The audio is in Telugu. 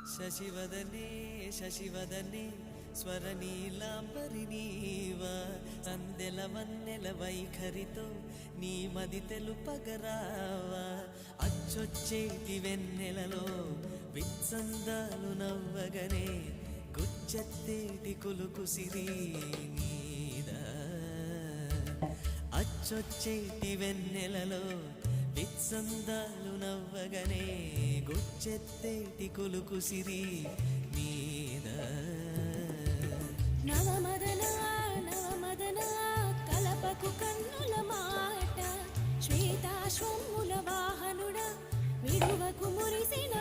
శశివదనే శశివదనే స్వరనీలాంబరి నీవా సందెల వన్నెల వైఖరితో నీ మది తెలుపగరావా అచ్చొచ్చేటి వెన్నెలలో విత్సందాలు నవ్వగనే గుచ్చెత్తేటి కులుకు సిరి నీదా అచ్చొచ్చేటి వెన్నెలలో విత్సందాలు నవ్వగనే గుచ్చెత్తేటి కులుకు సిరి నీదా నవమదనా నవమదనా కలపకు కన్నుల మాట శ్వేతాశ్వముల వాహనుడా విడువకు మురిసిన